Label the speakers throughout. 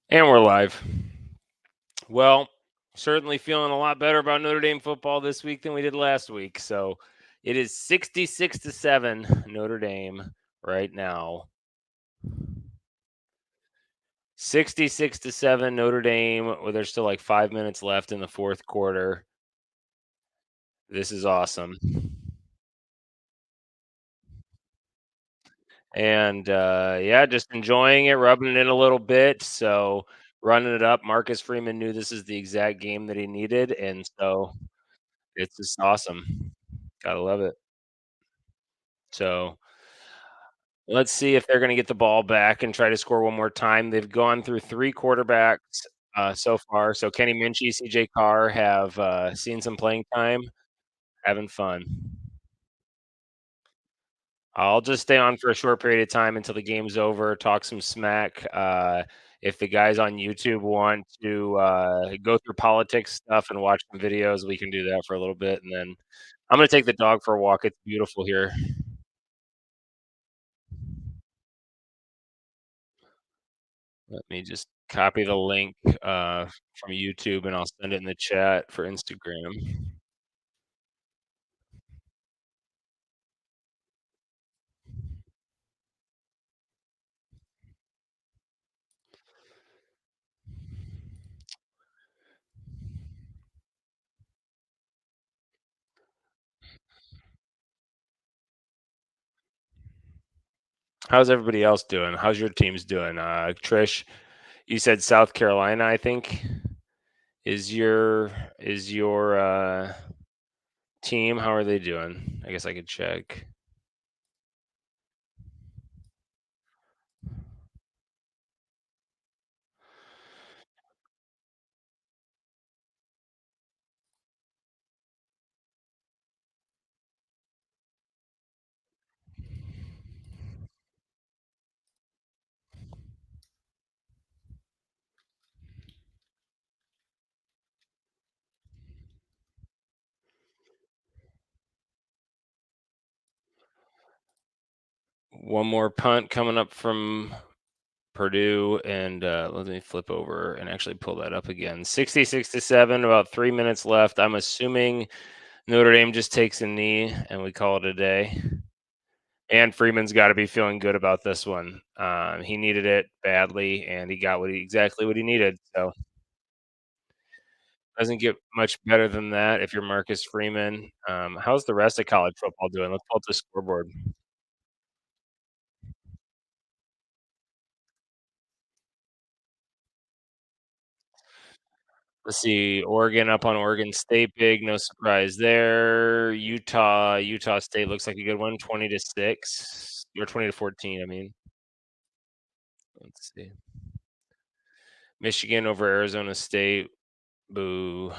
Speaker 1: And we're live. Well, certainly feeling a lot better about Notre Dame football this week than we did last week. So it is 66-7 Notre Dame right now. 66-7 Notre Dame. Well, there's still like 5 minutes left in the fourth quarter. This is awesome. And yeah, just enjoying it, rubbing it in a little bit. So running it up. Marcus Freeman knew this is the exact game that he needed. And so it's just awesome. Gotta love it. So let's see if they're going to get the ball back and try to score one more time. They've gone through three quarterbacks so far. So Kenny Minchie, CJ Carr have seen some playing time, having fun. I'll just stay on for a short period of time until the game's over, talk some smack. If the guys on YouTube want to go through politics stuff and watch some videos, we can do that for a little bit. And then I'm going to take the dog for a walk. It's beautiful here. Let me just copy the link from YouTube and I'll send it in the chat for Instagram. How's everybody else doing? How's your teams doing? Trish, you said South Carolina, I think, is your team. How are they doing? I guess I could check. One more punt coming up from Purdue, and let me flip over and actually pull that up again. 66-7, about 3 minutes left. I'm assuming Notre Dame just takes a knee and we call it a day. And Freeman's got to be feeling good about this one. He needed it badly, and he got exactly what he needed. So doesn't get much better than that if you're Marcus Freeman. How's the rest of college football doing? Let's pull up the scoreboard. Let's see. Oregon up on Oregon State, big, no surprise there. Utah State looks like a good one, 20-6 or 20-14. I mean, let's see. Michigan over Arizona State, boo.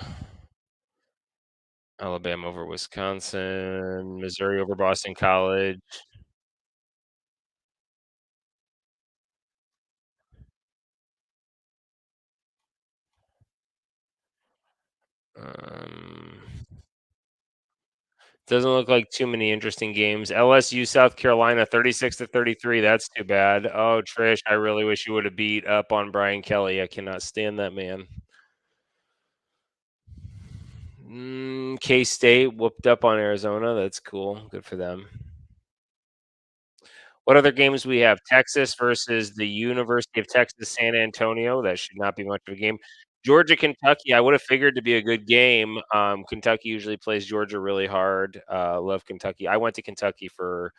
Speaker 1: Alabama over Wisconsin, Missouri over Boston College. Um, doesn't look like too many interesting games. LSU, South Carolina, 36-33. That's too bad. Oh, Trish, I really wish you would have beat up on Brian Kelly. I cannot stand that man. K State whooped up on Arizona. That's cool. Good for them. What other games we have? Texas versus the University of Texas San Antonio. That should not be much of a game. Georgia, Kentucky. I would have figured to be a good game. Kentucky usually plays Georgia really hard. Love Kentucky. I went to Kentucky for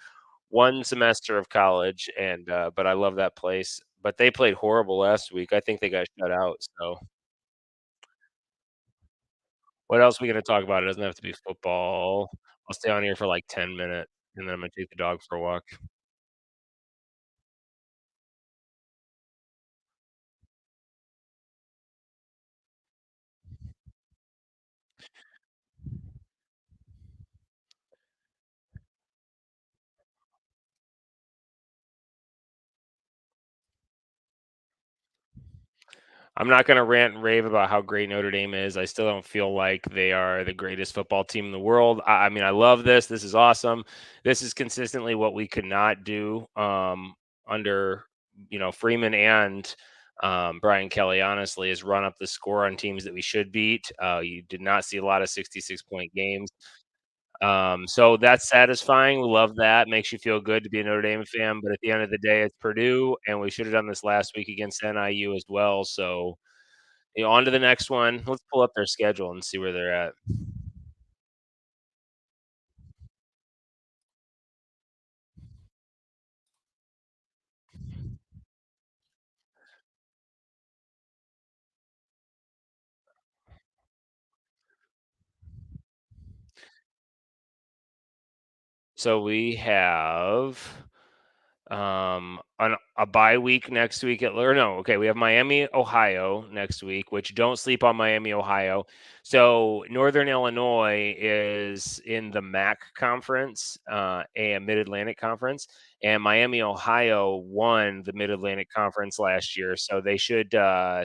Speaker 1: one semester of college, and but I love that place. But they played horrible last week. I think they got shut out. So what else are we gonna talk about? It doesn't have to be football. I'll stay on here for like 10 minutes, and then I'm gonna take the dog for a walk. I'm not going to rant and rave about how great Notre Dame is. I still don't feel like they are the greatest football team in the world. I mean, I love this. This is awesome. This is consistently what we could not do under Freeman and Brian Kelly honestly has run up the score on teams that we should beat. You did not see a lot of 66-point games. So that's satisfying. We love that. Makes you feel good to be a Notre Dame fan. But at the end of the day, it's Purdue, and we should have done this last week against NIU as well. So, on to the next one. Let's pull up their schedule and see where they're at. So we have a bye week next week at or no, okay, we have Miami, Ohio next week, which don't sleep on Miami, Ohio. So Northern Illinois is in the MAC conference, and Mid-Atlantic Conference, and Miami, Ohio won the Mid-Atlantic Conference last year, so they should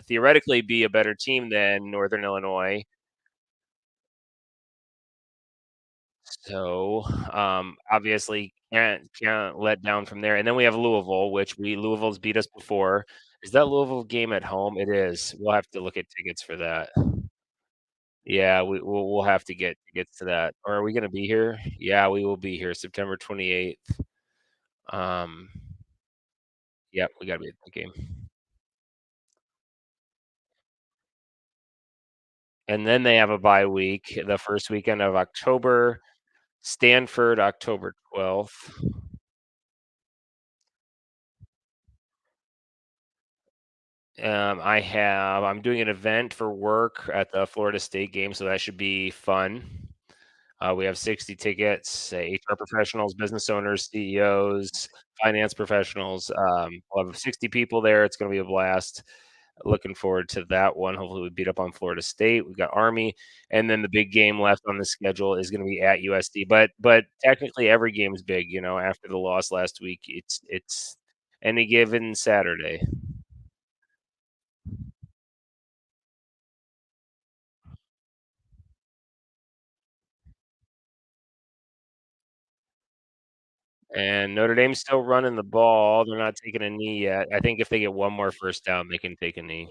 Speaker 1: theoretically be a better team than Northern Illinois. So, obviously can't let down from there, and then we have Louisville, which we Louisville's beat us before. Is that Louisville game at home? It is. We'll have to look at tickets for that. Yeah, we'll have to get tickets to that. Or are we gonna be here? Yeah, we will be here September 28th. Um, yep, we gotta be at the game. And then they have a bye week, the first weekend of October, Stanford, October 12th. I'm doing an event for work at the Florida State game, so that should be fun. We have 60 tickets, HR professionals, business owners, CEOs, finance professionals. We'll have 60 people there. It's going to be a blast. Looking forward to that one. Hopefully, we beat up on Florida State. We've got Army, and then the big game left on the schedule is going to be at USD. But technically, every game is big. After the loss last week, it's any given Saturday. And Notre Dame's still running the ball. They're not taking a knee yet. I think if they get one more first down, they can take a knee.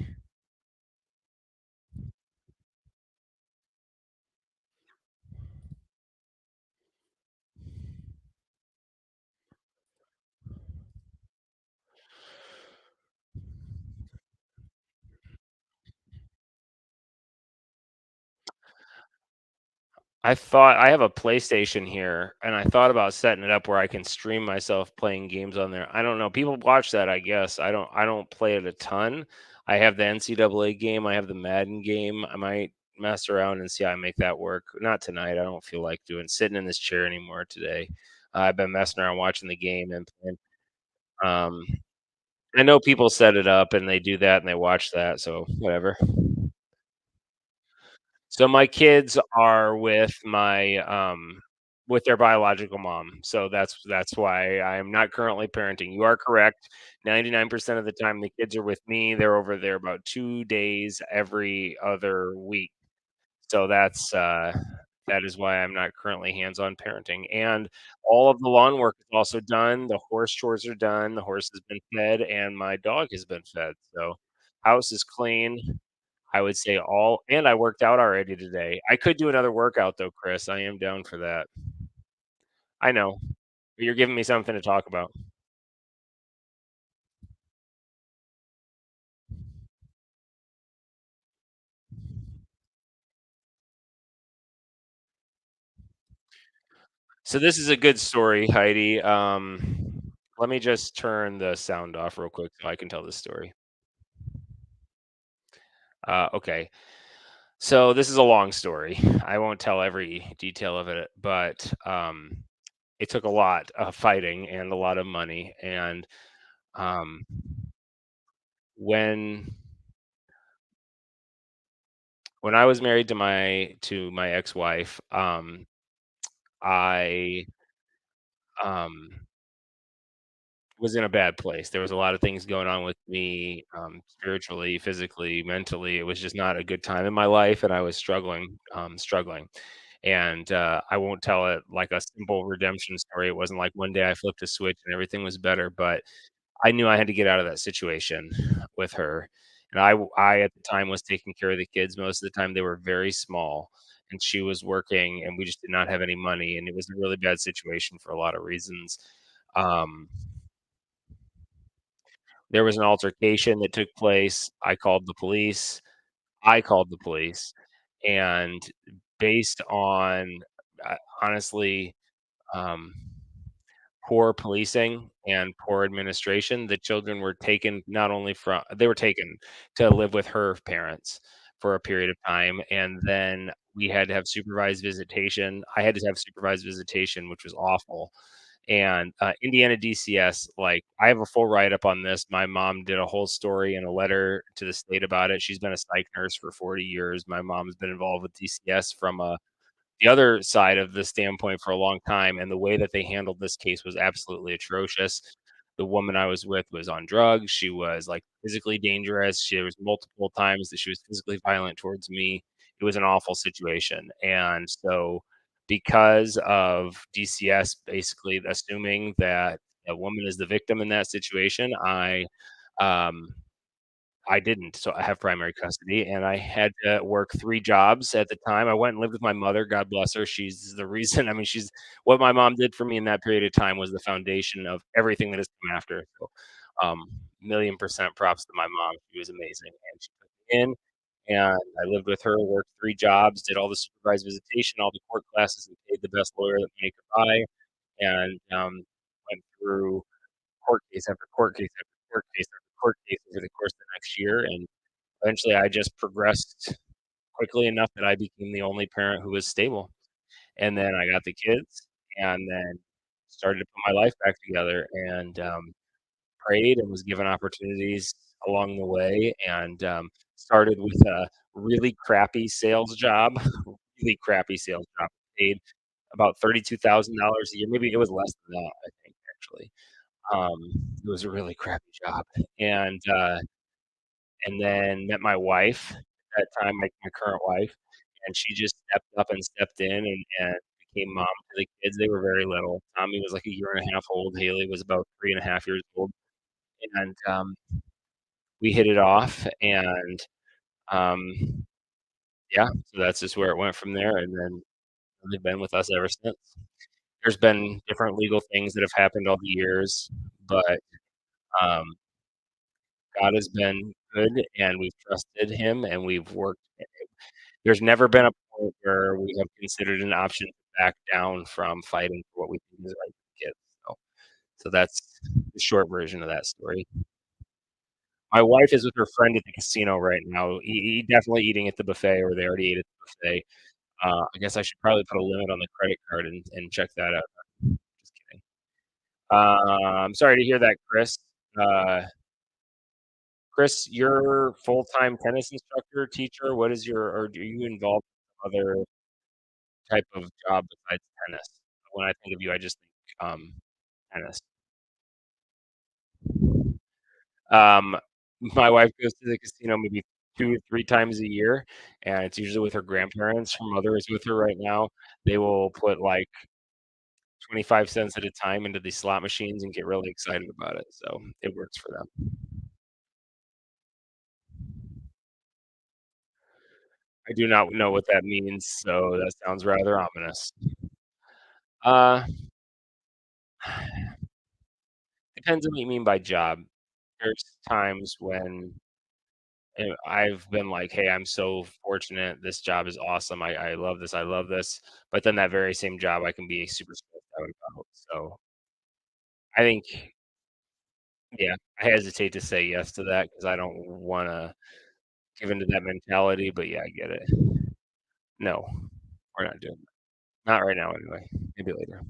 Speaker 1: I have a PlayStation here, and I thought about setting it up where I can stream myself playing games on there. I don't know. People watch that, I guess. I don't play it a ton. I have the NCAA game. I have the Madden game. I might mess around and see how I make that work. Not tonight. I don't feel like doing sitting in this chair anymore today. I've been messing around watching the game and playing. Um, I know people set it up and they do that and they watch that, so whatever. So my kids are with their biological mom. So that's why I am not currently parenting. You are correct. 99% of the time the kids are with me. They're over there about 2 days every other week. So that is why I'm not currently hands-on parenting. And all of the lawn work is also done. The horse chores are done. The horse has been fed and my dog has been fed. So house is clean. I would say all and I worked out already today. I could do another workout though, Chris. I am down for that. I know, but you're giving me something to talk about. So this is a good story, Heidi. Let me just turn the sound off real quick so I can tell this story. Okay. So this is a long story. I won't tell every detail of it, but it took a lot of fighting and a lot of money. And um, when when I was married to my ex-wife, I um, was in a bad place. There was a lot of things going on with me, spiritually, physically, mentally. It was just not a good time in my life, and I was struggling. And I won't tell it like a simple redemption story. It wasn't like one day I flipped a switch and everything was better, but I knew I had to get out of that situation with her, and I at the time was taking care of the kids most of the time. They were very small, and she was working, and we just did not have any money, and it was a really bad situation for a lot of reasons. Um, there was an altercation that took place. I called the police, and based on, honestly, um poor policing and poor administration, the children were taken not only from they were taken to live with her parents for a period of time, and then we had to have supervised visitation. I had to have supervised visitation, which was awful. And Indiana DCS, like I have a full write up on this. My mom did a whole story and a letter to the state about it. She's been a psych nurse for 40 years. My mom's been involved with DCS from the other side of the standpoint for a long time, and the way that they handled this case was absolutely atrocious. The woman I was with was on drugs. She was like physically dangerous. There was multiple times that she was physically violent towards me. It was an awful situation. And so because of DCS basically assuming that a woman is the victim in that situation, um I didn't, so I have primary custody, and I had to work 3 jobs at the time. I went and lived with my mother, God bless her. She's the reason I mean, she's what my mom did for me in that period of time was the foundation of everything that has come after. So, um, million% props to my mom. She was amazing, and she took me in, and I lived with her, worked 3 jobs, did all the supervised visitation, all the court classes, and paid the best lawyer that money could buy, and, went through court case after court case after court case after court case over the course of the next year, and eventually I just progressed quickly enough that I became the only parent who was stable, and then I got the kids, and then started to put my life back together, and, prayed and was given opportunities along the way, and, started with a really crappy sales job, really crappy sales job, paid about $32,000 a year, maybe it was less than that, I think, actually. It was a really crappy job, and then met my wife at that time, my current wife, and she just stepped up and stepped in and became mom to the kids. They were very little. Tommy was like a year and a half old. Haley was about 3.5 years old, and, we hit it off, and, um, yeah, so that's just where it went from there, and then they've been with us ever since. There's been different legal things that have happened all the years, but, um, God has been good, and we've trusted him, and we've worked. There's never been a point where we have considered an option to back down from fighting for what we think is right for the kids, so that's the short version of that story. My wife is with her friend at the casino right now, definitely eating at the buffet, or they already ate at the buffet. I guess I should probably put a limit on the credit card and check that out. Just kidding. I'm sorry to hear that, Chris. Uh, Chris, you're full-time tennis instructor, teacher, what is your or do you involved in other type of job besides tennis? When I think of you, I just think, tennis. Um, my wife goes to the casino maybe 2 or 3 times a year, and it's usually with her grandparents. Her mother is with her right now. They will put, like, 25 cents at a time into these slot machines and get really excited about it, so it works for them. I do not know what that means, so that sounds rather ominous. Uh, depends on what you mean by job. There's times when I've been like, "Hey, I'm so fortunate. This job is awesome. I love this. I love this." But then that very same job, I can be super stressed out about. So I think, yeah, I hesitate to say yes to that because I don't want to give into that mentality. But yeah, I get it. No, we're not doing that. Not right now, anyway. Maybe later.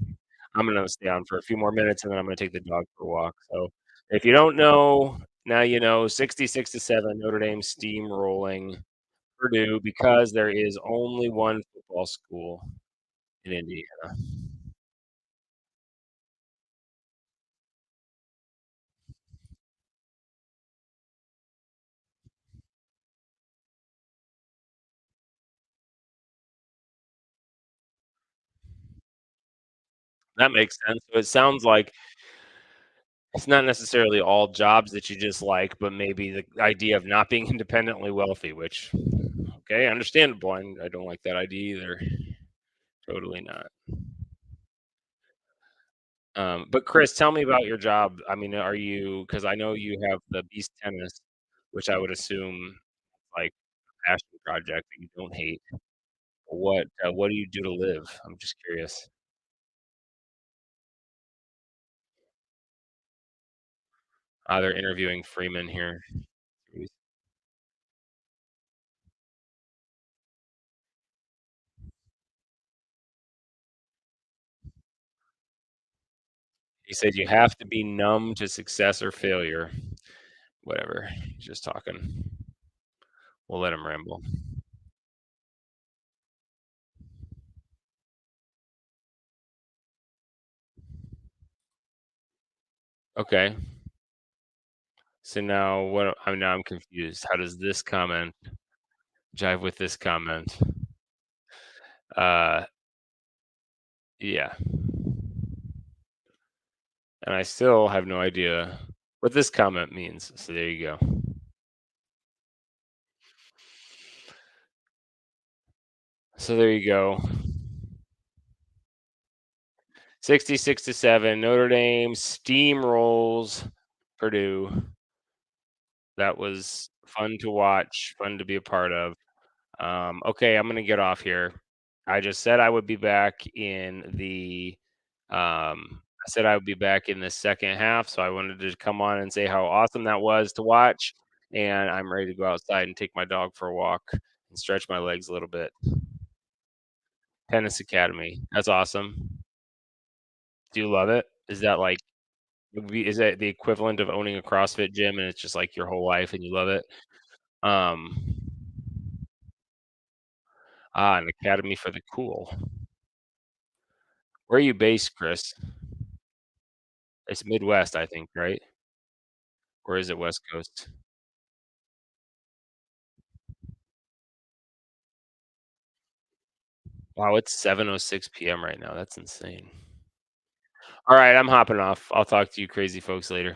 Speaker 1: I'm gonna stay on for a few more minutes and then I'm gonna take the dog for a walk. So if you don't know, now you know. 66-7, Notre Dame steamrolling Purdue because there is only one football school in Indiana. That makes sense. So it sounds like It's not necessarily all jobs that you just like, but maybe the idea of not being independently wealthy, which, okay, understandable. I don't like that idea either. Totally not. But Chris, tell me about your job. I mean, are you, because I know you have the Beast Tennis, which I would assume like a passion project that you don't hate. What do you do to live? I'm just curious. They're interviewing Freeman here. You said you have to be numb to success or failure. Whatever. He's just talking. We'll let him ramble. Okay. So now what? I'm confused. How does this comment jive with this comment? Uh, yeah. And I still have no idea what this comment means. So there you go. So there you go. 66-7. Notre Dame steamrolls Purdue. That was fun to watch, fun to be a part of. Okay, I'm gonna get off here. I just said I would be back in the I said I would be back in the second half, so I wanted to come on and say how awesome that was to watch. And I'm ready to go outside and take my dog for a walk and stretch my legs a little bit. Tennis Academy. That's awesome. Do you love it? Is that like is that the equivalent of owning a CrossFit gym and it's just like your whole life and you love it? Um an academy for the cool. Where are you based, Chris? It's Midwest, I think, right? Or is it West Coast? Wow, it's 7:06 PM right now. That's insane. All right, I'm hopping off. I'll talk to you crazy folks later.